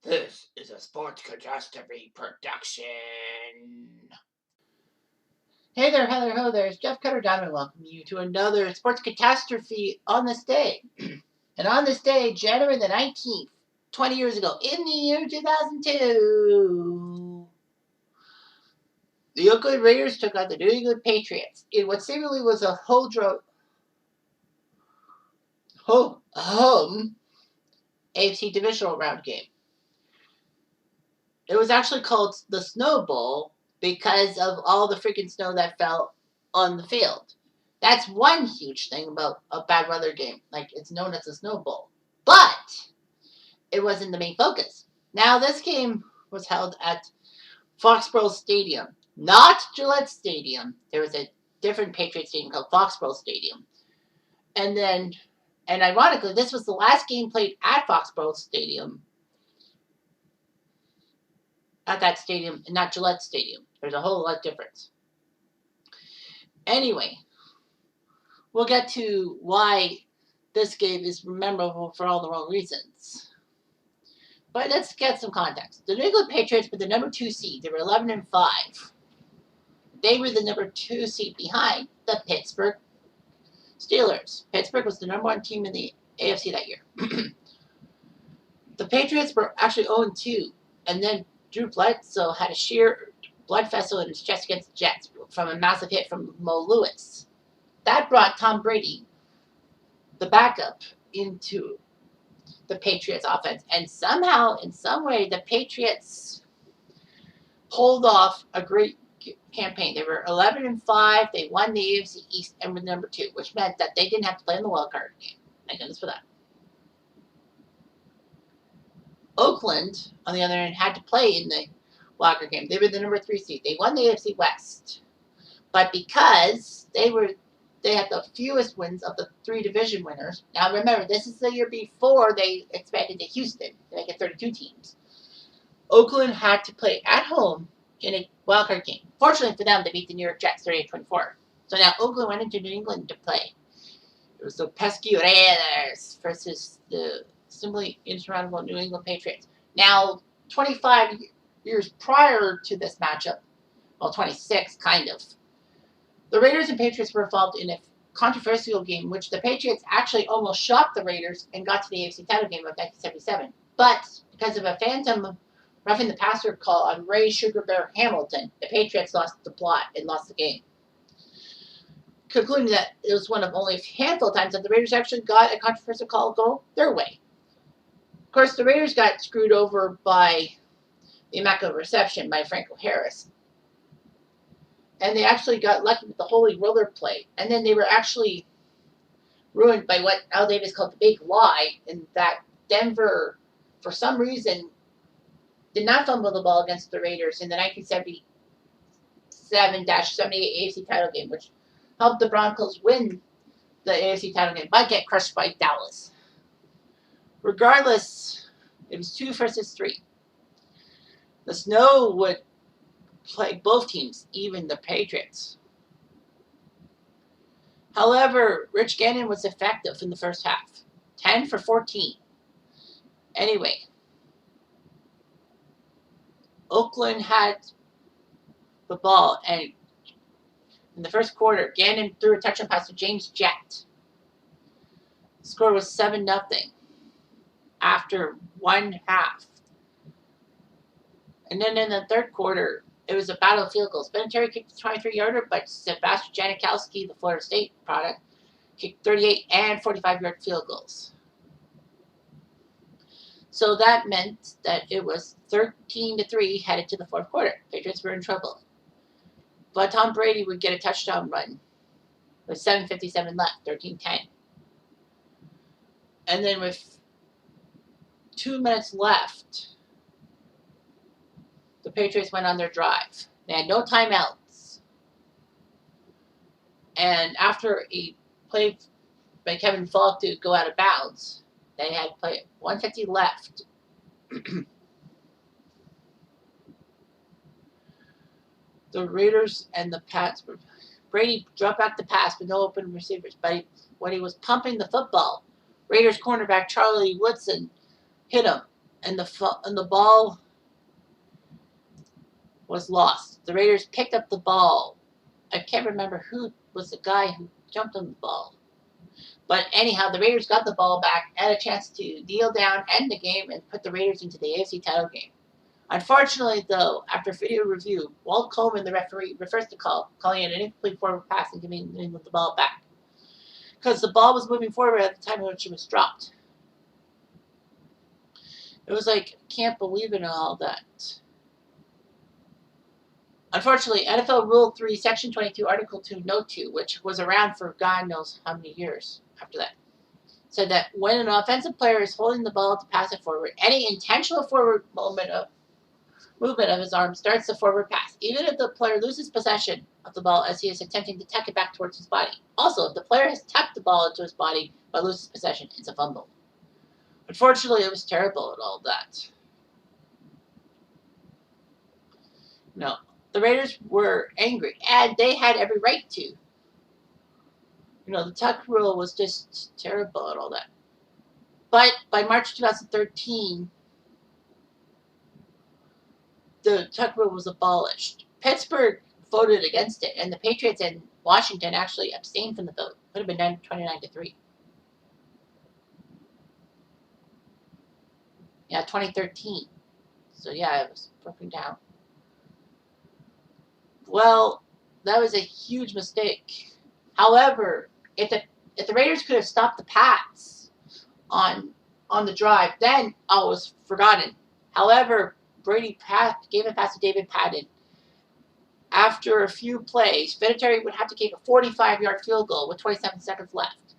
This is a Sports Catastrophe production. Hey there, hello there. It's Jeff Cutter Diamond welcoming you to another Sports Catastrophe on this day. And on this day, January the 19th, 20 years ago, in the year 2002, the Oakland Raiders took on the New England Patriots in what seemingly was a home AFC divisional round game. It was actually called the Snow Bowl because of all the freaking snow that fell on the field. That's one huge thing about a bad weather game. Like, it's known as the Snow Bowl. But it wasn't the main focus. Now, this game was held at Foxborough Stadium, not Gillette Stadium. There was a different Patriot stadium called Foxborough Stadium. And ironically, this was the last game played at Foxborough Stadium. At that stadium, and not Gillette Stadium. There's a whole lot of difference. Anyway, we'll get to why this game is memorable for all the wrong reasons. But let's get some context. The New England Patriots were the number 2 seed. They were 11-5. They were the number 2 seed behind the Pittsburgh Steelers. Pittsburgh was the number 1 team in the AFC that year. The Patriots were actually 0-2, and then Drew Bledsoe had a sheer blood vessel in his chest against the Jets from a massive hit from Mo Lewis. That brought Tom Brady, the backup, into the Patriots offense. And somehow, in some way, the Patriots pulled off a great campaign. They were 11-5. They won the AFC East and were number 2, which meant that they didn't have to play in the wild card game. Thank goodness for that. Oakland, on the other hand, had to play in the wildcard game. They were the number 3 seed. They won the AFC West. But because they had the fewest wins of the 3 division winners. Now remember, this is the year before they expanded to Houston to make it 32 teams. Oakland had to play at home in a wildcard game. Fortunately for them, they beat the New York Jets 38-24. So now Oakland went into New England to play. It was the pesky Raiders versus the simply insurmountable New England Patriots. Now, 25 years prior to this matchup, well, 26, kind of, the Raiders and Patriots were involved in a controversial game in which the Patriots actually almost shocked the Raiders and got to the AFC title game of 1977. But because of a phantom roughing the passer call on Ray Sugar Bear Hamilton, the Patriots lost the plot and lost the game. Concluding that it was one of only a handful of times that the Raiders actually got a controversial call go their way. Of course, the Raiders got screwed over by the immaculate reception by Franco Harris. And they actually got lucky with the holy roller play. And then they were actually ruined by what Al Davis called the big lie, in that Denver, for some reason, did not fumble the ball against the Raiders in the 1977-78 AFC title game, which helped the Broncos win the AFC title game, but get crushed by Dallas. Regardless, it was 2 versus 3. The snow would play both teams, even the Patriots. However, Rich Gannon was effective in the first half. 10 for 14. Anyway, Oakland had the ball, and in the first quarter, Gannon threw a touchdown pass to James Jett. The score was 7-0 after one half. And then in the third quarter, it was a battle of field goals. Ben Terry kicked a 23-yarder, but Sebastian Janikowski, the Florida State product, kicked 38 and 45-yard field goals. So that meant that it was 13-3 headed to the fourth quarter. Patriots were in trouble. But Tom Brady would get a touchdown run with 7:57 left, 13-10. And then with 2 minutes left, the Patriots went on their drive. They had no timeouts. And after a play by Kevin Falk to go out of bounds, they had play 150 left. The Raiders and the Pats were... Brady dropped back the pass with no open receivers. But when he was pumping the football, Raiders cornerback Charlie Woodson hit him and the ball was lost. The Raiders picked up the ball. I can't remember who was the guy who jumped on the ball. But anyhow, the Raiders got the ball back, had a chance to kneel down, end the game, and put the Raiders into the AFC title game. Unfortunately, though, after video review, Walt Coleman, the referee, refers to calling it an incomplete forward pass and giving the ball back. Because the ball was moving forward at the time in which it was dropped. It was like, can't believe it and all that. Unfortunately, NFL Rule 3, Section 22, Article 2, Note 2, which was around for God knows how many years after that, said that when an offensive player is holding the ball to pass it forward, any intentional forward movement of his arm starts the forward pass, even if the player loses possession of the ball as he is attempting to tuck it back towards his body. Also, if the player has tucked the ball into his body but loses possession, it's a fumble. Unfortunately, it was terrible and all that. No. The Raiders were angry, and they had every right to. The tuck rule was just terrible and all that. But by March 2013, the tuck rule was abolished. Pittsburgh voted against it, and the Patriots and Washington actually abstained from the vote. It would have been 29-3. Yeah, 2013. So yeah, it was broken down. Well, that was a huge mistake. However, if the Raiders could have stopped the Pats on the drive, then all was forgotten. However, Brady gave a pass to David Patton. After a few plays, Vinatieri would have to kick a 45-yard field goal with 27 seconds left.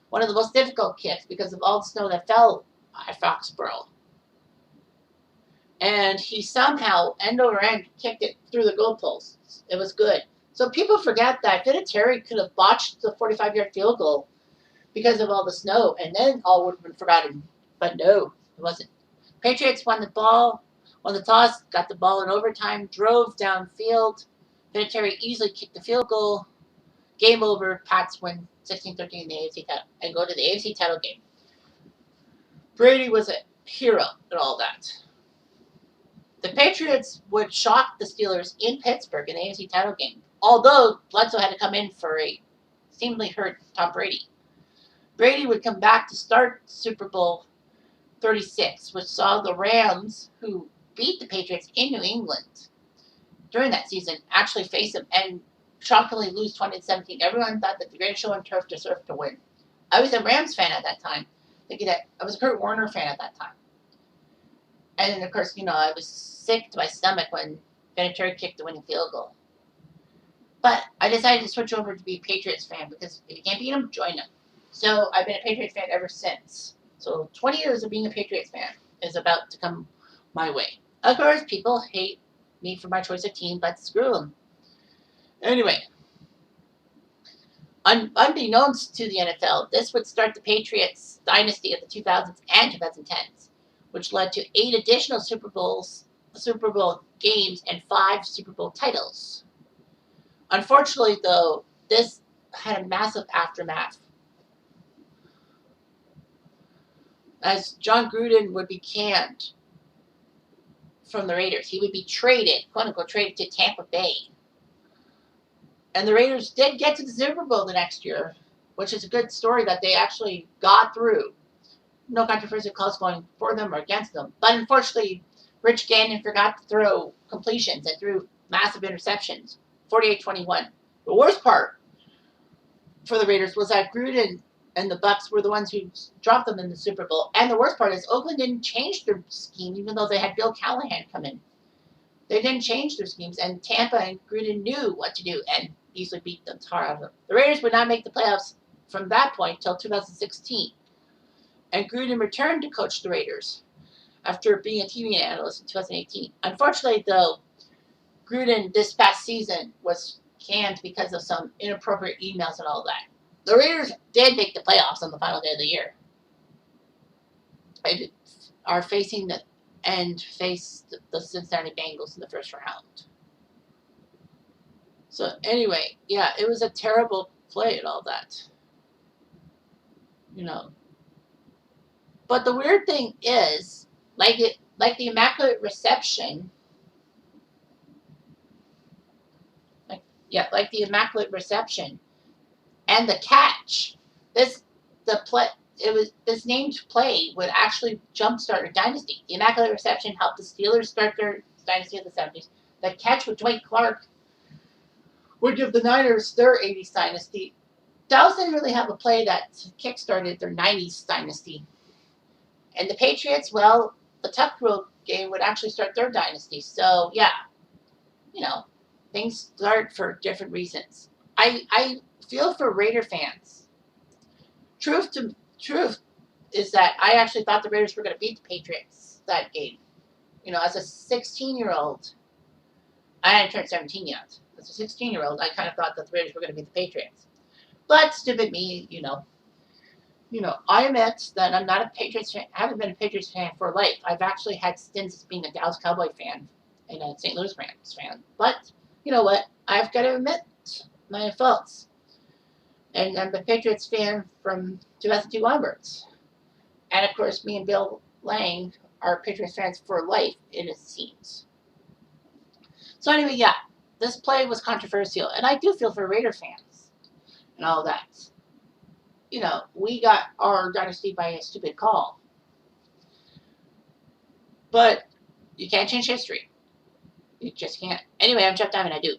One of the most difficult kicks because of all the snow that fell at Foxborough. And he somehow, end over end, kicked it through the goalposts. It was good. So people forget that Vinatieri could have botched the 45-yard field goal because of all the snow, and then all would have been forgotten. But no, it wasn't. Patriots won the toss, got the ball in overtime, drove downfield. Vinatieri easily kicked the field goal. Game over. Pats win 16-13 in the AFC title and go to the AFC title game. Brady was a hero and all that. The Patriots would shock the Steelers in Pittsburgh in the AFC title game, although Bledsoe had to come in for a seemingly hurt Tom Brady. Brady would come back to start Super Bowl 36, which saw the Rams, who beat the Patriots in New England during that season, actually face them and shockingly lose 20-17. Everyone thought that the greatest show on turf deserved to win. I was a Rams fan at that time, thinking that I was a Kurt Warner fan at that time. And then, of course, I was sick to my stomach when Vinatieri kicked the winning field goal. But I decided to switch over to be a Patriots fan because if you can't beat them, join them. So I've been a Patriots fan ever since. So 20 years of being a Patriots fan is about to come my way. Of course, people hate me for my choice of team, but screw them. Anyway, unbeknownst to the NFL, this would start the Patriots dynasty of the 2000s and 2010s, which led to 8 additional Super Bowl games and 5 Super Bowl titles. Unfortunately, though, this had a massive aftermath, as John Gruden would be canned from the Raiders. He would be traded, quote-unquote, traded to Tampa Bay. And the Raiders did get to the Super Bowl the next year, which is a good story that they actually got through. No controversial calls going for them or against them. But unfortunately, Rich Gannon forgot to throw completions and threw massive interceptions, 48-21. The worst part for the Raiders was that Gruden and the Bucs were the ones who dropped them in the Super Bowl. And the worst part is Oakland didn't change their scheme, even though they had Bill Callahan come in. They didn't change their schemes, and Tampa and Gruden knew what to do and easily beat the tar out of them. The Raiders would not make the playoffs from that point until 2016. And Gruden returned to coach the Raiders after being a TV analyst in 2018. Unfortunately, though, Gruden this past season was canned because of some inappropriate emails and all that. The Raiders did make the playoffs on the final day of the year. They are facing the Cincinnati Bengals in the first round. So anyway, yeah, it was a terrible play and all that. But the weird thing is, like the Immaculate Reception. Like the Immaculate Reception and the Catch. This the play. It was this named play would actually jumpstart a dynasty. The Immaculate Reception helped the Steelers start their dynasty of the 70s. The Catch with Dwight Clark would give the Niners their 80s dynasty. Dallas didn't really have a play that kickstarted their 90s dynasty. And the Patriots, well, the Tuck Rule game would actually start their dynasty. So, yeah, you know, things start for different reasons. I feel for Raider fans. Truth is that I actually thought the Raiders were going to beat the Patriots that game. You know, as a 16-year-old, I hadn't turned 17 yet. As a 16-year-old, I kind of thought that the Raiders were going to beat the Patriots. But stupid me, I admit that I'm not a Patriots fan. I haven't been a Patriots fan for life. I've actually had stints as being a Dallas Cowboy fan and a St. Louis Rams fan. But you know what? I've got to admit my faults. And I'm a Patriots fan from 2002 onwards. And of course, me and Bill Lang are Patriots fans for life, it seems. So anyway, yeah, this play was controversial, and I do feel for Raider fans and all that. We got our dynasty by a stupid call. But you can't change history. You just can't. Anyway, I'm Jeff Diamond. I do.